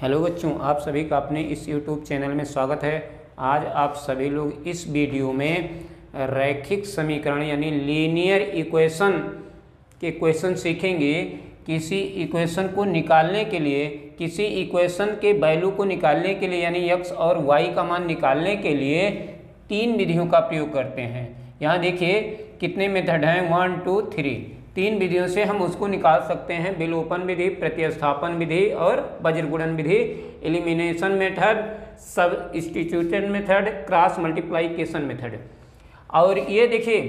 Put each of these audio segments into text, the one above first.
Hello बच्चों, आप सभी का अपने इस YouTube चैनल में स्वागत है। आज आप सभी लोग इस वीडियो में रैखिक समीकरण यानी लीनियर इक्वेशन के क्वेश्चन सीखेंगे। किसी इक्वेशन को निकालने के लिए, किसी इक्वेशन के वैल्यू को निकालने के लिए यानी x और y का मान निकालने के लिए तीन विधियों का प्रयोग करते हैं। यहाँ देखिए कितने मेथड हैं, 1 2 3। तीन विधियों से हम उसको निकाल सकते हैं, विलोपन विधि, प्रतिस्थापन विधि और वज्रगुणन विधि, elimination method, substitution method, cross multiplication method. और ये देखिए,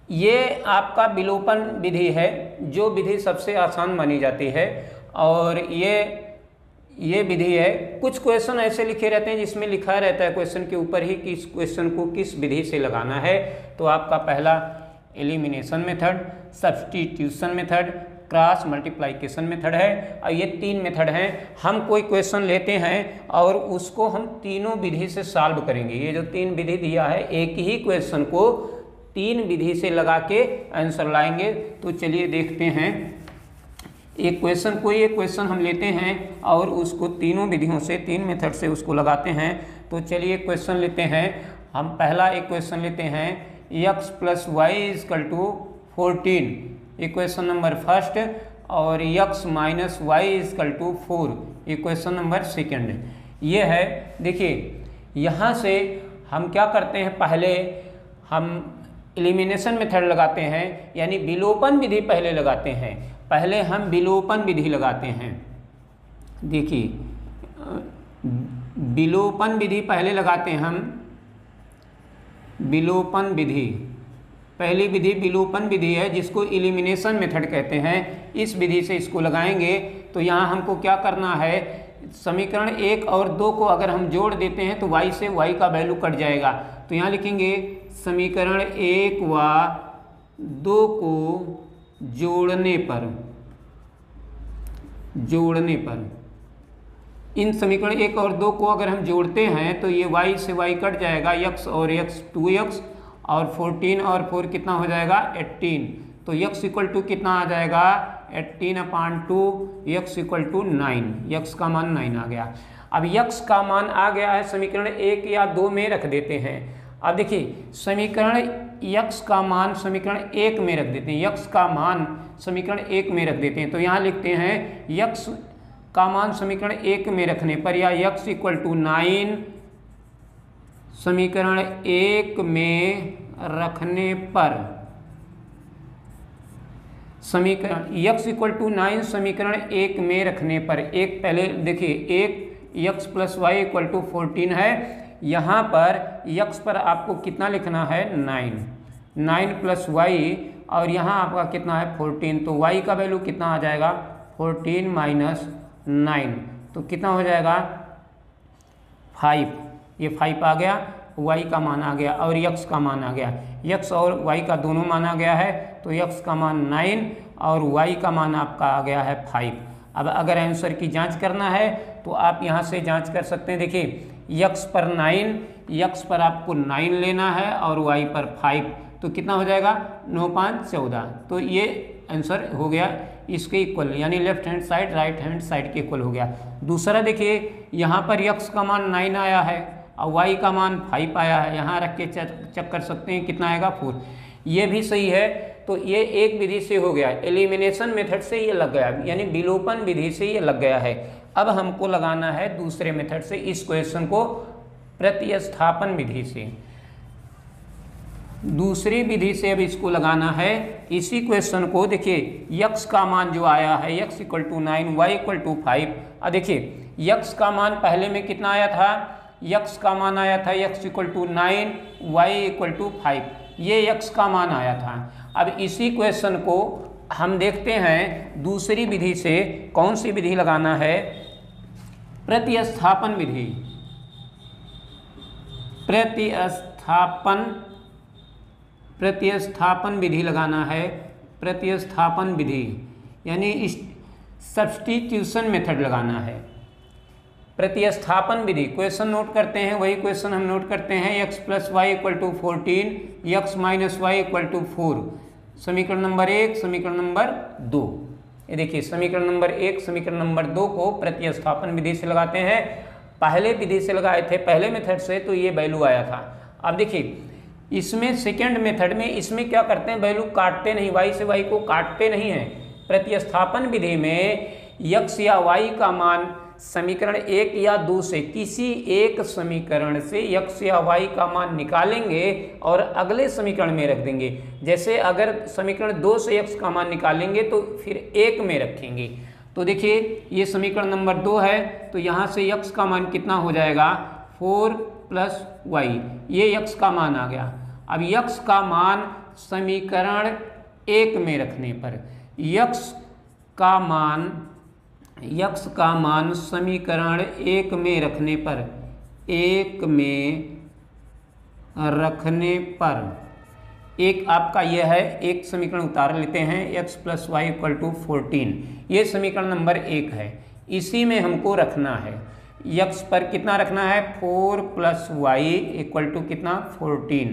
ये आपका विलोपन विधि है, जो विधि सबसे आसान मानी जाती है। और ये विधि है। कुछ क्वेश्चन ऐसे लिखे रहते हैं जिसमें लिखा रहता है क्वेश्चन के ऊपर ही कि इस क्वेश्चन को किस विधि से लगाना है। तो आपका पहला elimination method, substitution method, cross multiplication method है। और ये तीन मेथड हैं। हम कोई क्वेश्चन लेते हैं और उसको हम तीनों विधि से सॉल्व करेंगे। ये जो तीन विधि दिया है, एक ही क्वेश्चन को तीन विधि से लगा के आंसर लाएंगे। तो चलिए देखते हैं। एक क्वेश्चन हम लेते हैं और उसको तीनों विधियों से, तीन मेथड से उसको लगाते हैं। तो चलिए क्वेश्चन लेते हैं। हम पहला एक क्वेश्चन लेते हैं, x + y = 14, equation number first. और x - y = 4, equation number second. ये है। देखिए यहाँ से हम क्या करते हैं, पहले हम एलिमिनेशन मेथड लगाते हैं यानी विलोपन विधि पहले लगाते हैं। पहले हम विलोपन विधि लगाते हैं। देखिए विलोपन विधि पहले लगाते हैं हम। विलोपन विधि, पहली विधि विलोपन विधि है जिसको एलिमिनेशन मेथड कहते हैं। इस विधि से इसको लगाएंगे तो यहाँ हमको क्या करना है, समीकरण 1 और 2 को अगर हम जोड़ देते हैं तो y से y का वैल्यू कट जाएगा। तो यहाँ लिखेंगे समीकरण 1 व 2 को जोड़ने पर इन समीकरण 1 और 2 को अगर हम जोड़ते हैं तो ये y से y कट जाएगा, x और x 2x, और 14 और 4 कितना हो जाएगा 18। तो x = कितना आ जाएगा 18/2, x = 9, x का मान 9 आ गया। अब x का मान आ गया है, समीकरण 1 या 2 में रख देते हैं। अब देखिए समीकरण x का मान समीकरण 1 में रख देते हैं, x का मान समीकरण 1 में रख देते हैं। तो यहाँ लिखते हैं x का मान समीकरण 1 में रखने पर, या x = 9 समीकरण 1 में रखने पर, समीकरण x = 9 समीकरण 1 में रखने पर, एक पहले देखिए, एक x + y = 14 है। यहाँ पर x पर आपको कितना लिखना है 9 + y, और यहाँ आपका कितना है 14। तो y का वैल्यू कितना आ जाएगा 14 - 9, तो कितना हो जाएगा 5। ये 5 आ गया, y का मान आ गया और x का मान आ गया। x और y का दोनों मान आ गया है। तो x का मान 9 और y का मान आपका आ गया है 5। अब अगर आंसर की जांच करना है तो आप यहाँ से जांच कर सकते हैं। देखिए x पर 9, x पर आपको 9 लेना है और y पर 5, तो कितना हो जाएगा 9 × 5 = 14। तो ये आंसर हो गया इसके इक्वल, यानी left hand side right hand side के इक्वल हो गया। दूसरा देखिए, यहाँ पर x का मान 9 आया है और y का मान 5 आया है। यहाँ रख के चेक कर सकते हैं कितना आएगा 4। ये भी सही है। तो ये एक विधि से हो गया, एलिमिनेशन मेथड से ये लग गया, यानी विलोपन विधि से ये लग गया है। अब हमको लगाना है दूसरे मेथड से इस क्वेश्चन को, प्रतिस्थापन विधि से। दूसरी विधि से अब इसको लगाना है। इसी क्वेश्चन को देखिए, x का मान जो आया है x = 9, y = 5। अब देखिए x का मान पहले में कितना आया था, x का मान आया था x = 9, y = 5, ये x का मान आया था। अब इसी क्वेश्चन को हम देखते हैं दूसरी विधि से। कौन सी विधि लगाना है, प्रतिस्थापन विधि। प्रतिस्थापन विधि लगाना है। प्रतिस्थापन विधि यानी सब्स्टिट्यूशन मेथड लगाना है। प्रतिस्थापन विधि, क्वेश्चन नोट करते हैं, वही क्वेश्चन हम नोट करते हैं। x + y = 14, x - y = 4, समीकरण नंबर 1, समीकरण नंबर 2। ये देखिए समीकरण नंबर 1 समीकरण नंबर 2 को प्रतिस्थापन विधि से लगाते हैं। पहले विधि से लगाए थे, पहले मेथड से, तो ये वैल्यू आया था। अब देखिए इसमें सेकेंड मेथड में इसमें क्या करते हैं, वैल्यू काटते नहीं, y से y को काटते नहीं है। प्रतिस्थापन विधि में x या y का मान समीकरण 1 या 2 से किसी एक समीकरण से x या y का मान निकालेंगे और अगले समीकरण में रख देंगे। जैसे अगर समीकरण 2 से x का मान निकालेंगे तो फिर 1 में रखेंगे। तो देखिए ये समीकरण नंबर 2 है, तो यहाँ से x का मान कितना हो जाएगा 4 + y, ये x का मान आ गया। अब x का मान समीकरण 1 में रखने पर x का मान समीकरण 1 में रखने पर 1 में रखने पर एक आपका यह है, एक समीकरण उतार लेते हैं, x + y = 14, ये समीकरण नंबर 1 है। इसी में हमको रखना है x पर कितना रखना है 4 + y = कितना 14,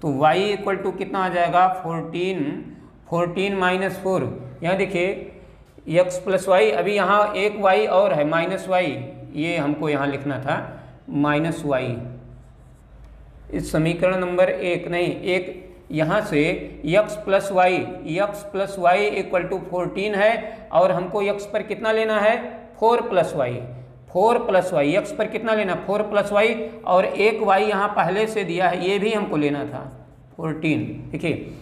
तो y = कितना आ जाएगा 14 - 4। यहाँ देखिए x + y, अभी यहाँ एक y और है -y, ये हमको यहाँ लिखना था -y। इस समीकरण नंबर 1 नहीं, एक यहाँ से x + y = 14 है और हमको x पर कितना लेना है 4 + y, 4 + y, x पर कितना लेना 4 + y, और एक y यहाँ पहले से दिया है, ये भी हमको लेना था 14। देखिए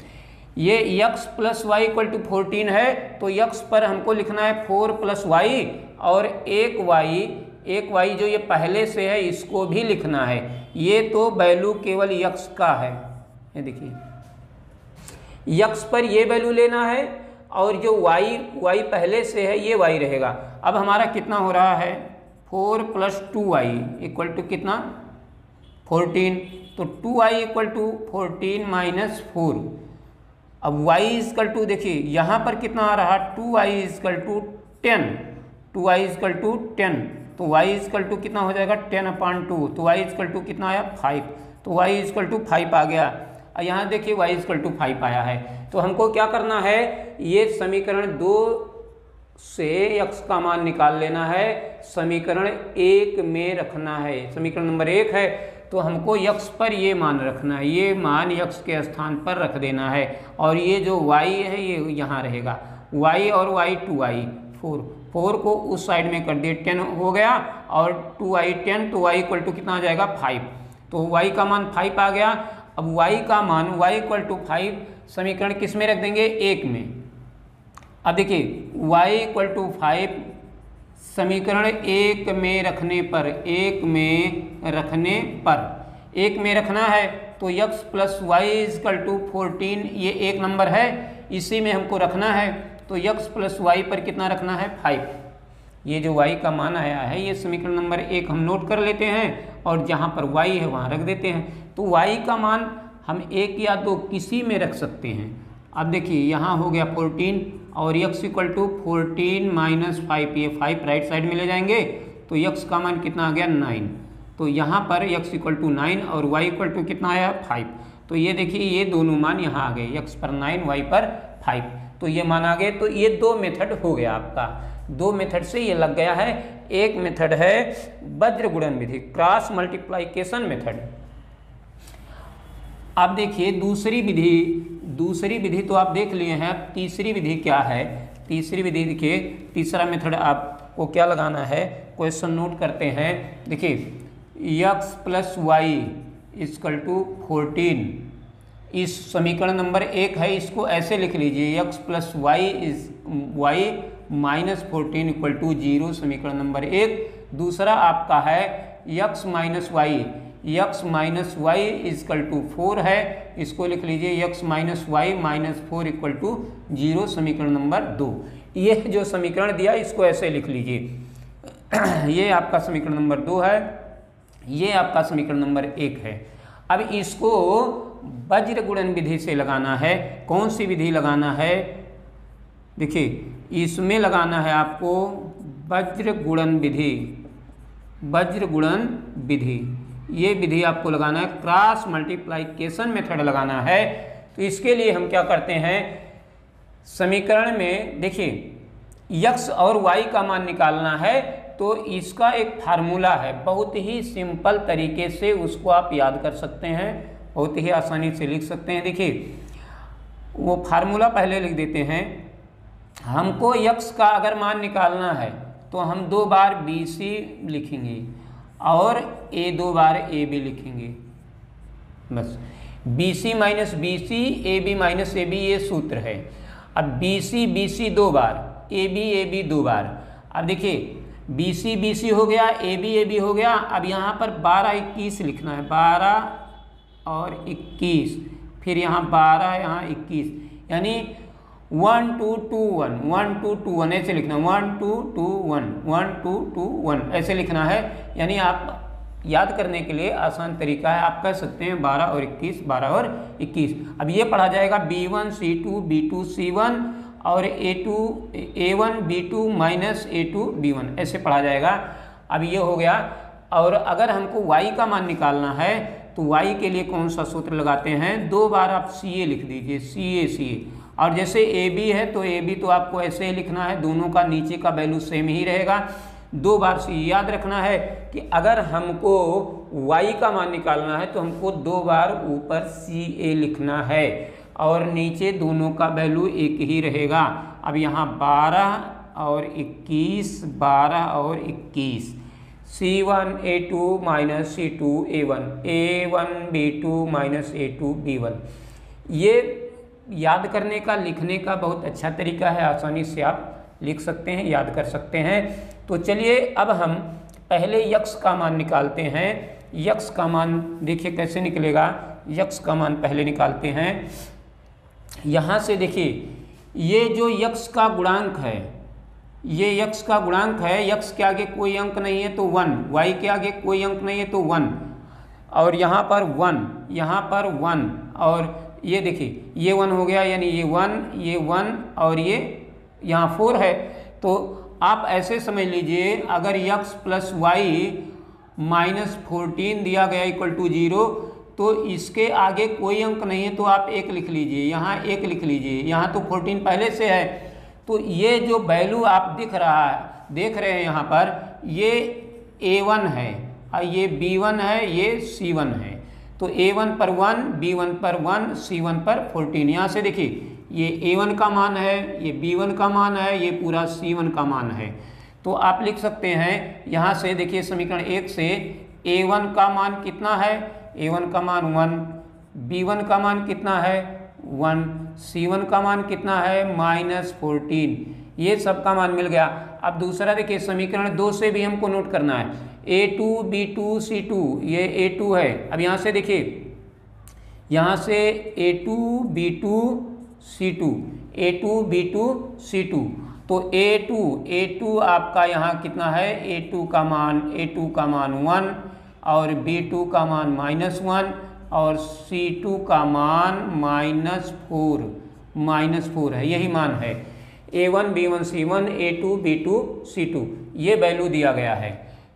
ये x + y = 14 है, तो x पर हमको लिखना है 4 + y, और एक y जो ये पहले से है इसको भी लिखना है। ये तो वैल्यू केवल x का है, ये देखिए x पर ये वैल्यू लेना है, और जो y पहले से है ये y रहेगा। अब हमारा कितना हो रहा है 4 + 2y = कितना 14, तो 2y = 14 - 4। अब y = देखिए यहाँ पर कितना आ रहा 2y = 10, 2y = 10, तो y = कितना हो जाएगा 10/2, तो y = कितना आया 5, तो y = 5 आ गया। यहाँ देखिए y = 5 आया है। तो हमको क्या करना है, ये समीकरण 2 से x का मान निकाल लेना है, समीकरण 1 में रखना है। समीकरण नंबर 1 है, तो हमको x पर ये मान रखना है, ये मान x के स्थान पर रख देना है, और ये जो y है ये यहाँ रहेगा, y और y 2y 4 को उस साइड में कर दिए, 10 हो गया, और 2y 10, तो y = कितना आ जाएगा 5, तो y का मान 5 आ गया। अब y का मान y = 5 समीकरण किस में रख देंगे 1 में। अब देखिए y = 5 समीकरण 1 में रखने पर 1 में रखना है, तो x + y = 14, ये एक नंबर है, इसी में हमको रखना है, तो x + y पर कितना रखना है 5। ये जो y का मान आया है ये समीकरण नंबर 1 हम नोट कर लेते हैं, और जहाँ पर y है वहाँ रख देते हैं। तो y का मान हम 1 या 2 किसी में रख सकते हैं। अब देखिए यहाँ हो गया 14, और x = 14 - 5, ये 5 राइट साइड में ले जाएंगे, तो x का मान कितना आ गया 9, तो यहाँ पर x = 9 और y = कितना आया 5, तो ये देखिए ये दोनों मान यहाँ आ गए, x पर 9 y पर 5, तो ये मान आ गए। तो ये 2 मेथड हो गया आपका, 2 मेथड से ये लग गया है। एक मेथड है वज्र गुणन विधि, क्रॉस मल्टीप्लिकेशन मेथड। अब देखिए दूसरी विधि तो आप देख लिए हैं, तीसरी विधि क्या है। तीसरी विधि देखिए, तीसरा मेथड आपको क्या लगाना है, क्वेश्चन नोट करते हैं। देखिए x + y = 14, इस समीकरण नंबर 1 है, इसको ऐसे लिख लीजिए x + y - 14 = 0, समीकरण नंबर 1। दूसरा आपका है x - y = 4 है, इसको लिख लीजिए x - y - 4 = 0, समीकरण नंबर 2। ये जो समीकरण दिया इसको ऐसे लिख लीजिए। ये आपका समीकरण नंबर 2 है, ये आपका समीकरण नंबर 1 है। अब इसको वज्र गुणन विधि से लगाना है। कौन सी विधि लगाना है, देखिए इसमें लगाना है आपको वज्र गुणन विधि। ये विधि आपको लगाना है, क्रॉस मल्टीप्लिकेशन मेथड लगाना है। तो इसके लिए हम क्या करते हैं, समीकरण में देखिए यक्स और वाई का मान निकालना है तो इसका एक फार्मूला है, बहुत ही सिंपल तरीके से उसको आप याद कर सकते हैं, बहुत ही आसानी से लिख सकते हैं। देखिए वो फार्मूला पहले लिख देते हैं। हमको यक्स का अगर मान निकालना है तो हम 2 बार बी सी लिखेंगे और ए 2 बार ए बी लिखेंगे, बस। B C minus B C, A B minus A B, ये सूत्र है। अब B C 2 bar, A B 2 बार। अब देखिए बी सी हो गया, ए बी हो गया। अब यहाँ पर 12 21 लिखना है, 12 और 21, फिर यहाँ 12 यहाँ 21, यानी 1 2 2 1 1 2 2 1 ऐसे लिखना, 1 2 2 1 1 2 2 1 ऐसे लिखना है। यानी आप याद करने के लिए आसान तरीका है, आप कह सकते हैं 12 और 21, 12 और 21। अब ये पढ़ा जाएगा B1 C2 B2 C1 और A1 B2 minus A2 B1, ऐसे पढ़ा जाएगा। अब ये हो गया। और अगर हमको y का मान निकालना है तो y के लिए कौन सा सूत्र लगाते हैं, 2 बार आप CA लिख दीजिए, CA। और जैसे AB है तो AB तो आपको ऐसे ही लिखना है, दोनों का नीचे का वैल्यू सेम ही रहेगा। 2 बार CA याद रखना है कि अगर हमको y का मान निकालना है तो हमको 2 बार ऊपर CA लिखना है और नीचे दोनों का वैल्यू एक ही रहेगा। अब यहाँ 12 और 21, 12 और 21, C1 A2 minus C2 A1, A1 B2 minus A2 B1। ये याद करने का, लिखने का बहुत अच्छा तरीका है, आसानी से आप लिख सकते हैं, याद कर सकते हैं। तो चलिए अब हम पहले यक्स का मान निकालते हैं। यक्स का मान देखिए कैसे निकलेगा। यक्स का मान पहले निकालते हैं। यहाँ से देखिए ये जो यक्स का गुणांक है, ये यक्स का गुणांक है, यक्स के आगे कोई अंक नहीं है तो 1, वाई के आगे कोई अंक नहीं है तो 1, और यहाँ पर 1, यहाँ पर 1, और ये देखिए ये 1 हो गया, यानी ये 1 और ये यहाँ 4 है। तो आप ऐसे समझ लीजिए अगर यक्स प्लस वाई माइनस 14 दिया गया इक्वल टू 0 तो इसके आगे कोई अंक नहीं है तो आप 1 लिख लीजिए, यहाँ 1 लिख लीजिए, यहाँ तो 14 पहले से है। तो ये जो वैल्यू आप देख रहे हैं यहाँ पर, ये A1 है और ये B1 है, ये C1 है। तो A1 पर 1, B1 पर 1, C1 पर 14। यहाँ से देखिए ये A1 का मान है, ये B1 का मान है, ये पूरा C1 का मान है। तो आप लिख सकते हैं यहाँ से, देखिए समीकरण 1 से A1 का मान कितना है, A1 का मान 1, B1 का मान कितना है 1, C1 का मान कितना है -14, ये सब का मान मिल गया। अब दूसरा देखिए समीकरण 2 से भी हमको नोट करना है, A2 B2 C2, ये A2 है। अब यहाँ से देखिए, यहाँ से A2 B2 C2, A2 B2 C2, तो A2 आपका यहाँ कितना है, A2 का मान 1 और B2 का मान -1 और C2 का मान -4 है, यही मान है। A1 B1 C1, A2 B2 C2, ये वैल्यू दिया गया है।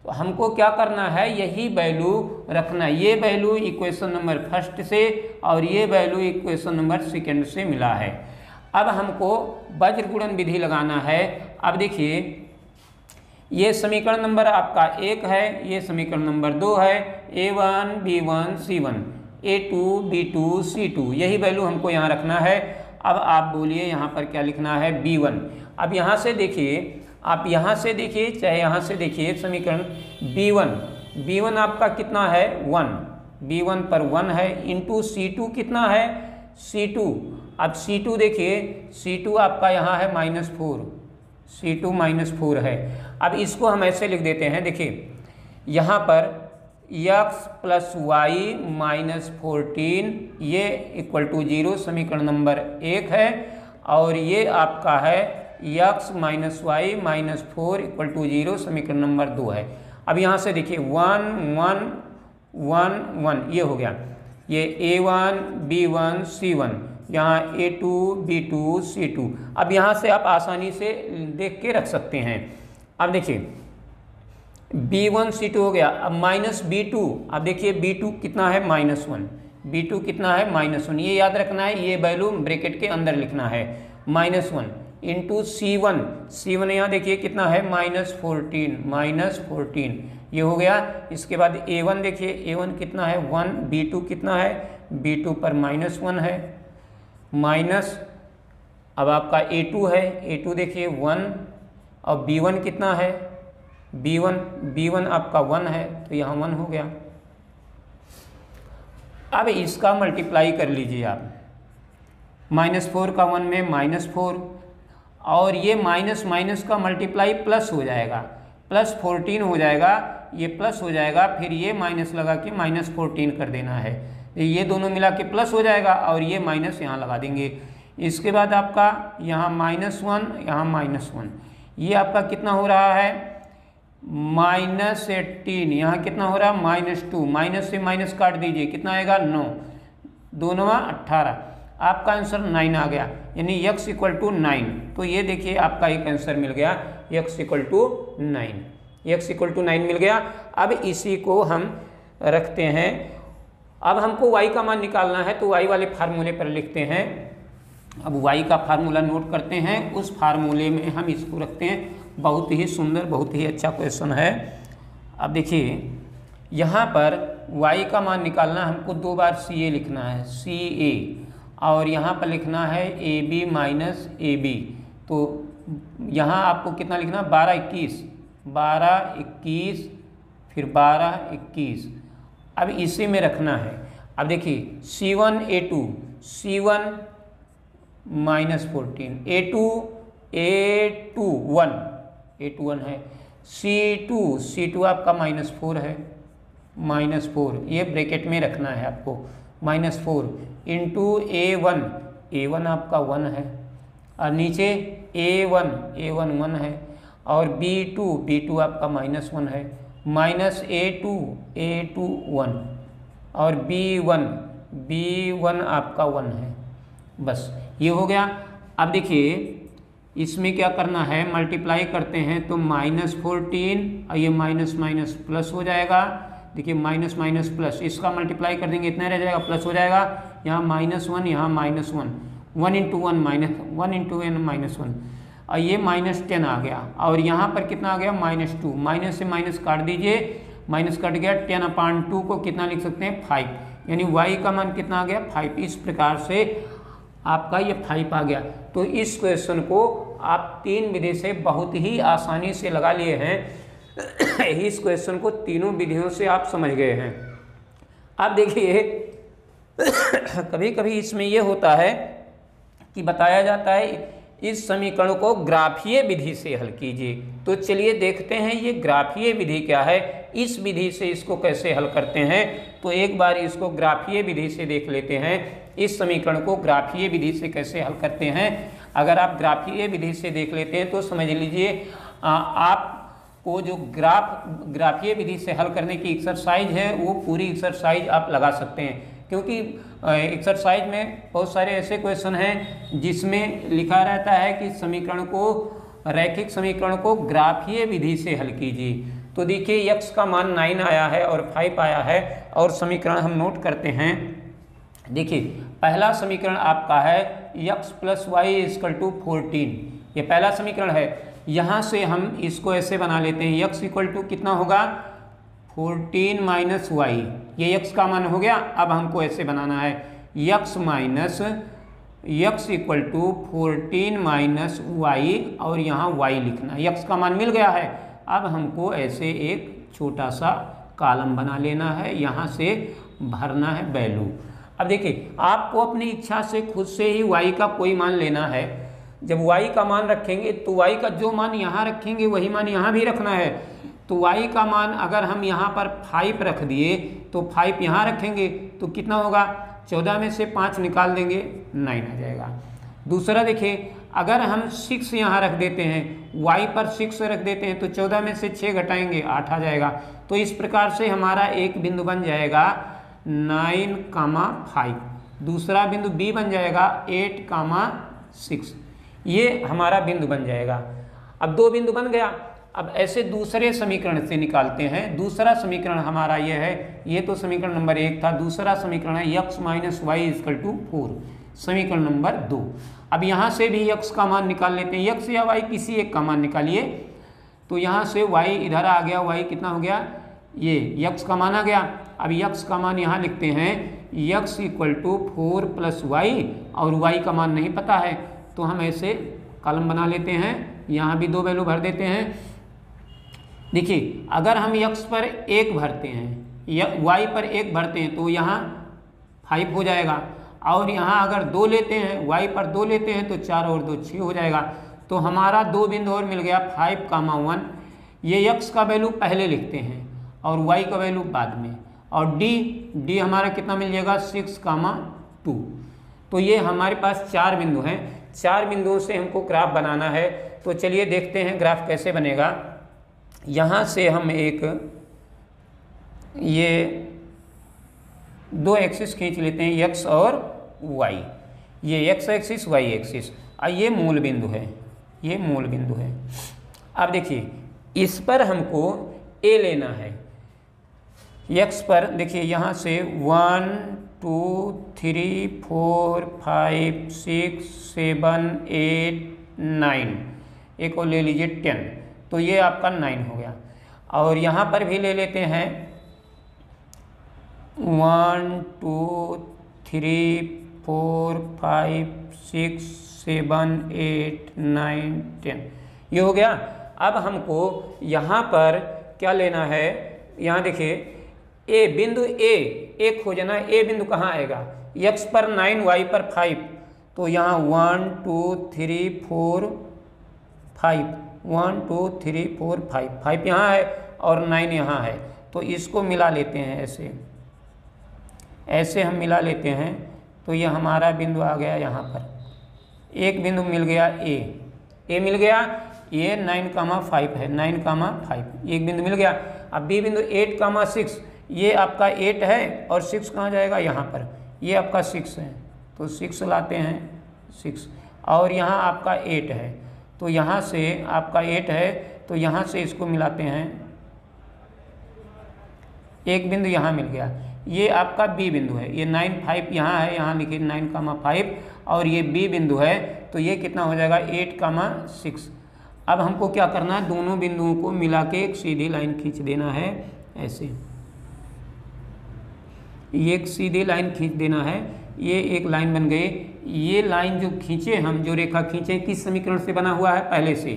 तो हमको क्या करना है, यही वैल्यू रखना है। ये वैल्यू इक्वेशन नंबर 1 से और ये वैल्यू इक्वेशन नंबर 2 से मिला है। अब हमको वज्र गुणन विधि लगाना है। अब देखिए ये समीकरण नंबर आपका 1 है, ये समीकरण नंबर 2 है, A1 B1 C1, A2 B2 C2, यही वैल्यू हमको यहाँ रखना है। अब आप बोलिए यहाँ पर क्या लिखना है, B1। अब यहाँ से देखिए, आप यहाँ से देखिए चाहे यहाँ से देखिए, समीकरण B1 आपका कितना है 1, B1 पर 1 है, इंटू C2 कितना है C2। अब C2 देखिए, C2 आपका यहाँ है -4, C2 -4 है। अब इसको हम ऐसे लिख देते हैं, देखिए यहाँ पर x प्लस वाई -14 ये इक्वल टू 0 समीकरण नंबर 1 है, और ये आपका है x minus y -4 equal to 0 समीकरण नंबर 2 है। अब यहाँ से देखिए 1 1 1 1 ये हो गया, ये A1 B1 C1, यहाँ A2 B2 C2। अब यहाँ से आप आसानी से देख के रख सकते हैं। अब देखिए B1 C2 हो गया। अब -B2, अब देखिए B2 कितना है -1, B2 कितना है -1, ये याद रखना है, ये वैल्यू ब्रैकेट के अंदर लिखना है -1, इंटू C1, C1 यहाँ देखिए कितना है -14 ये हो गया। इसके बाद A1 देखिए, A1 कितना है 1, B2 कितना है, B2 पर -1 है, माइनस अब आपका A2 है, A2 देखिए 1 और B1 कितना है, B1 आपका 1 है तो यहाँ 1 हो गया। अब इसका मल्टीप्लाई कर लीजिए आप, -4 का 1 में -4 और ये माइनस माइनस का मल्टीप्लाई प्लस हो जाएगा, +14 हो जाएगा, ये प्लस हो जाएगा, फिर ये माइनस लगा के -14 कर देना है, ये दोनों मिला के प्लस हो जाएगा और ये माइनस यहाँ लगा देंगे। इसके बाद आपका यहाँ -1 यहाँ -1, ये आपका कितना हो रहा है -18, यहाँ कितना हो रहा है -2, माइनस से माइनस काट दीजिए कितना आएगा 9, 2 9 18, आपका आंसर 9 आ गया, यानी x = 9। तो ये देखिए आपका एक आंसर मिल गया, x = 9, x = 9 मिल गया। अब इसी को हम रखते हैं, अब हमको y का मान निकालना है तो y वाले फार्मूले पर लिखते हैं। अब y का फार्मूला नोट करते हैं, उस फार्मूले में हम इसको रखते हैं। बहुत ही सुंदर, बहुत ही अच्छा क्वेश्चन है। अब देखिए यहाँ पर y का मान निकालना, हमको 2 बार CA लिखना है, CA, और यहाँ पर लिखना है AB माइनस AB। तो यहाँ आपको कितना लिखना, 12 21, फिर 12 21, अब इसी में रखना है। अब देखिए C1 A2, C1 -14, A2 1 है, C2 आपका -4 है, -4 ये ब्रैकेट में रखना है आपको, -4 इंटू A1 आपका 1 है, और नीचे A1 1 है, और B2 आपका -1 है, माइनस A2 1, और B1 आपका 1 है। बस ये हो गया। अब देखिए इसमें क्या करना है, मल्टीप्लाई करते हैं तो -14 और ये माइनस माइनस प्लस हो जाएगा। देखिए माइनस माइनस प्लस, इसका मल्टीप्लाई कर देंगे इतना रह जाएगा, प्लस हो जाएगा, यहाँ -1 यहाँ -1, 1 इंटू 1 1 इंटू n -1, और ये -10 आ गया, और यहाँ पर कितना आ गया -2, माइनस से माइनस काट दीजिए, माइनस कट गया, 10/2 को कितना लिख सकते हैं 5, यानी y का मान कितना आ गया 5। इस प्रकार से आपका ये 5 आ गया। तो इस क्वेश्चन को आप 3 विधि से बहुत ही आसानी से लगा लिए हैं। इस क्वेश्चन को तीनों विधियों से आप समझ गए हैं। अब देखिए कभी कभी इसमें यह होता है कि बताया जाता है इस समीकरण को ग्राफीय विधि से हल कीजिए। तो चलिए देखते हैं ये ग्राफीय विधि क्या है, इस विधि से इसको कैसे हल करते हैं। तो एक बार इसको ग्राफीय विधि से देख लेते हैं, इस समीकरण को ग्राफीय विधि से कैसे हल करते हैं। अगर आप ग्राफीय विधि से देख लेते हैं तो समझ लीजिए आपको जो ग्राफीय विधि से हल करने की एक्सरसाइज है वो पूरी एक्सरसाइज आप लगा सकते हैं, क्योंकि एक्सरसाइज में बहुत सारे ऐसे क्वेश्चन हैं जिसमें लिखा रहता है कि रैखिक समीकरण को ग्राफीय विधि से हल कीजिए। तो देखिए x का मान 9 आया है और 5 आया है, और समीकरण हम नोट करते हैं। देखिए पहला समीकरण आपका है x + y = 14, ये पहला समीकरण है। यहाँ से हम इसको ऐसे बना लेते हैं, x = कितना होगा 14 - y, ये x का मान हो गया। अब हमको ऐसे बनाना है x = 14 - y, और यहाँ y लिखना, x का मान मिल गया है। अब हमको ऐसे एक छोटा सा कॉलम बना लेना है, यहाँ से भरना है वैल्यू। अब देखिए आपको अपनी इच्छा से खुद से ही y का कोई मान लेना है। जब y का मान रखेंगे तो y का जो मान यहाँ रखेंगे वही मान यहाँ भी रखना है। तो y का मान अगर हम यहाँ पर 5 रख दिए तो 5 यहाँ रखेंगे तो कितना होगा, 14 में से 5 निकाल देंगे 9 आ जाएगा। दूसरा देखिए अगर हम 6 यहाँ रख देते हैं, y पर 6 रख देते हैं तो 14 में से 6 घटाएंगे 8 आ जाएगा। तो इस प्रकार से हमारा एक बिंदु बन जाएगा 9, 5, दूसरा बिंदु b बन जाएगा 8, 6, ये हमारा बिंदु बन जाएगा। अब 2 बिंदु बन गया। अब ऐसे दूसरे समीकरण से निकालते हैं। दूसरा समीकरण हमारा ये है, ये तो समीकरण नंबर 1 था। दूसरा समीकरण है x - y = 4। समीकरण नंबर 2। अब यहाँ से भी x का मान निकाल लेते हैं, x या y किसी एक का मान निकालिए। तो यहाँ से y इधर आ गया, y कितना हो गया, ये x का मान आ गया। अब x का मान यहाँ लिखते हैं, x equal to 4 plus y, और y का मान नहीं पता है तो हम ऐसे कॉलम बना लेते हैं, यहाँ भी 2 वैल्यू भर देते हैं। देखिए अगर हम x पर 1 भरते हैं या y पर 1 भरते हैं तो यहाँ 5 हो जाएगा, और यहाँ अगर 2 लेते हैं, y पर 2 लेते हैं तो 4 और 2 6 हो जाएगा। तो हमारा 2 बिंदु और मिल गया, 5, 1। ये x का वैल्यू पहले लिखते हैं और y का वैल्यू बाद में, और d हमारा कितना मिल जाएगा, 6, 2। तो ये हमारे पास 4 बिंदु हैं। 4 बिंदुओं से हमको ग्राफ बनाना है, तो चलिए देखते हैं ग्राफ कैसे बनेगा। यहाँ से हम एक ये 2 एक्सिस खींच लेते हैं, x और y, ये x एक्सिस y एक्सिस, ये मूल बिंदु है, ये मूल बिंदु है। अब देखिए इस पर हमको a लेना है, x पर देखिए यहाँ से 1 2 3 4 5 6 7 8 9, एक और ले लीजिए 10, तो ये आपका 9 हो गया। और यहाँ पर भी ले लेते हैं 1 2 3 4 5 6 7 8 9 10, ये हो गया। अब हमको यहाँ पर क्या लेना है, यहाँ देखिए ए बिंदु ए खोजना है। ए बिंदु कहाँ आएगा, x पर 9 y पर 5, तो यहाँ 1 2 3 4 5, 1 2 3 4 5, 5 यहाँ है और 9 यहाँ है, तो इसको मिला लेते हैं, ऐसे हम मिला लेते हैं। तो ये हमारा बिंदु आ गया, यहाँ पर एक बिंदु मिल गया ए मिल गया, ये 9, 5 है, 9, 5 एक बिंदु मिल गया। अब बी बिंदु 8, 6, ये आपका 8 है और 6 कहाँ जाएगा, यहाँ पर, ये आपका 6 है तो 6 लाते हैं 6, और यहाँ आपका 8 है तो यहाँ से आपका 8 है तो यहाँ से इसको मिलाते हैं, एक बिंदु यहाँ मिल गया, ये आपका बी बिंदु है, ये 9 5 यहाँ है, यहाँ लिखिए 9, 5, और ये बी बिंदु है तो ये कितना हो जाएगा 8, 6। अब हमको क्या करना है, दोनों बिंदुओं को मिला के एक सीधी लाइन खींच देना है, ऐसे ये एक सीधी लाइन खींच देना है, ये एक लाइन बन गई। ये लाइन जो खींचे हम, जो रेखा खींचे किस समीकरण से बना हुआ है, पहले से,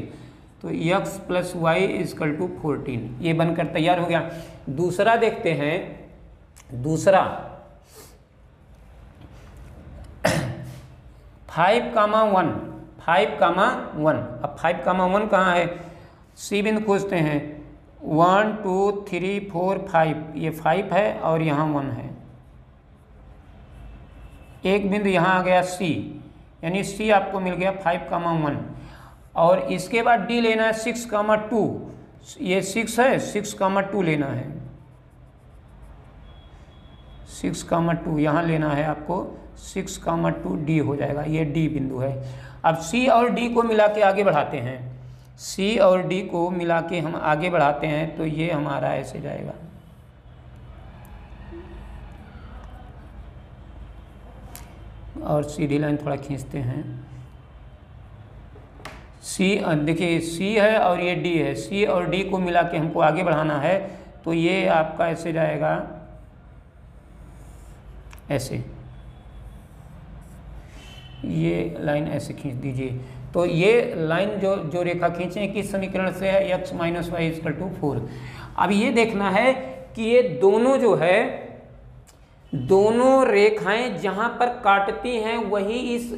तो x + y = 14, ये बनकर तैयार हो गया। दूसरा देखते हैं, दूसरा 5, 1, अब 5, 1 कहाँ है, सी बिंदु खोजते हैं, 1 2 3 4 5, ये 5 है और यहाँ 1 है, एक बिंदु यहाँ आ गया सी, यानी सी आपको मिल गया 5, 1, और इसके बाद डी लेना है 6, 2, ये 6 है, 6, 2 लेना है, 6, 2 यहाँ लेना है आपको, 6, 2 डी हो जाएगा, ये डी बिंदु है। अब सी और डी को मिला के आगे बढ़ाते हैं, सी और डी को मिला के हम आगे बढ़ाते हैं तो ये हमारा ऐसे जाएगा, और सीधी लाइन थोड़ा खींचते हैं, सी देखिए सी है और ये डी है, सी और डी को मिला के हमको आगे बढ़ाना है तो ये आपका ऐसे जाएगा, ऐसे ये लाइन ऐसे खींच दीजिए। तो ये लाइन जो रेखा खींचें किस समीकरण से है, x - y = 4। अब ये देखना है कि ये दोनों जो है, दोनों रेखाएं जहां पर काटती हैं वही इस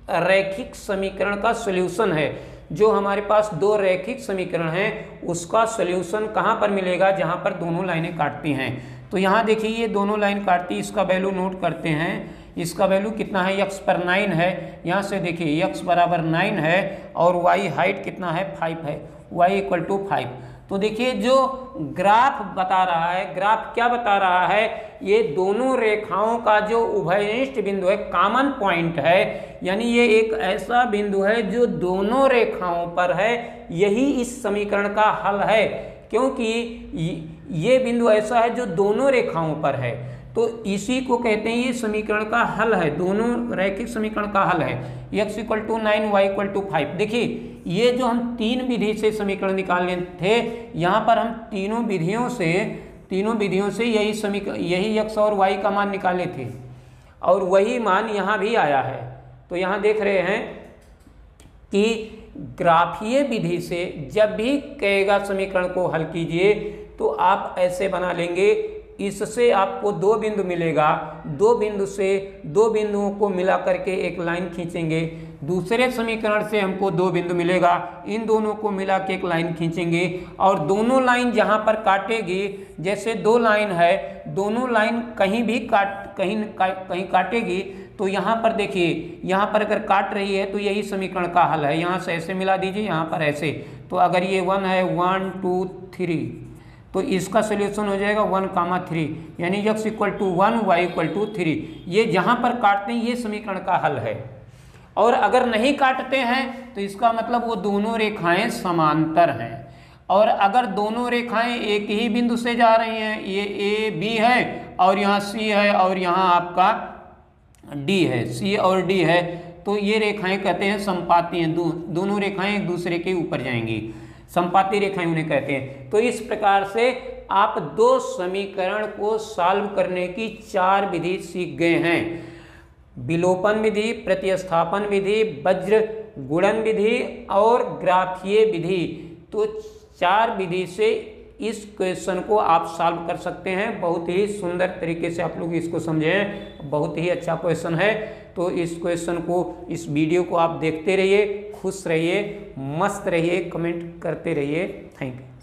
रैखिक समीकरण का सॉल्यूशन है। जो हमारे पास 2 रैखिक समीकरण हैं उसका सॉल्यूशन कहां पर मिलेगा, जहां पर दोनों लाइनें काटती हैं। तो यहाँ देखिए ये दोनों लाइन काटती, इसका वैल्यू नोट करते हैं, इसका वैल्यू कितना है, x पर 9 है, यहाँ से देखिए x बराबर 9 है और y हाइट कितना है 5 है, y = 5। तो देखिए जो ग्राफ बता रहा है, ग्राफ क्या बता रहा है, ये दोनों रेखाओं का जो उभयनिष्ठ बिंदु है, कॉमन पॉइंट है, यानी ये एक ऐसा बिंदु है जो दोनों रेखाओं पर है, यही इस समीकरण का हल है, क्योंकि ये बिंदु ऐसा है जो दोनों रेखाओं पर है। तो इसी को कहते हैं ये समीकरण का हल है, दोनों रैखिक समीकरण का हल है। x = 9 y = 5। देखिए ये जो हम तीन विधि से समीकरण निकालने थे, यहाँ पर हम तीनों विधियों से यही x और y का मान निकाले थे और वही मान यहाँ भी आया है। तो यहाँ देख रहे हैं कि ग्राफीय विधि से जब भी कहेगा समीकरण को हल कीजिए तो आप ऐसे बना लेंगे, इससे आपको दो बिंदु मिलेगा, दो बिंदुओं को मिला करके एक लाइन खींचेंगे, दूसरे समीकरण से हमको दो बिंदु मिलेगा, इन दोनों को मिला के एक लाइन खींचेंगे और दोनों लाइन जहाँ पर काटेगी, जैसे दो लाइन है, दोनों लाइन कहीं काटेगी, तो यहाँ पर देखिए, यहाँ पर अगर काट रही है तो यही समीकरण का हल है। यहाँ से ऐसे मिला दीजिए, यहाँ पर ऐसे, तो अगर ये 1 है, 1 2 3, तो इसका सोल्यूशन हो जाएगा 1, 3, यानी x = 1 y = 3। ये जहाँ पर काटते हैं ये समीकरण का हल है। और अगर नहीं काटते हैं तो इसका मतलब वो दोनों रेखाएं समांतर हैं। और अगर दोनों रेखाएं एक ही बिंदु से जा रही हैं, ये a b है और यहाँ c है और यहाँ आपका d है, c और d है, तो ये रेखाएं कहते हैं संपाती हैं, दोनों रेखाएं एक दूसरे के ऊपर जाएंगी, संपाती रेखाएं उन्हें कहते हैं। तो इस प्रकार से आप दो समीकरण को सॉल्व करने की 4 विधि सीख गए हैं, विलोपन विधि, प्रतिस्थापन विधि, वज्र गुणन विधि और ग्राफीय विधि। तो 4 विधि से इस क्वेश्चन को आप सॉल्व कर सकते हैं। बहुत ही सुंदर तरीके से आप लोग इसको समझे हैं, बहुत ही अच्छा क्वेश्चन है। तो इस क्वेश्चन को, इस वीडियो को आप देखते रहिए, खुश रहिए, मस्त रहिए, कमेंट करते रहिए। Thank you.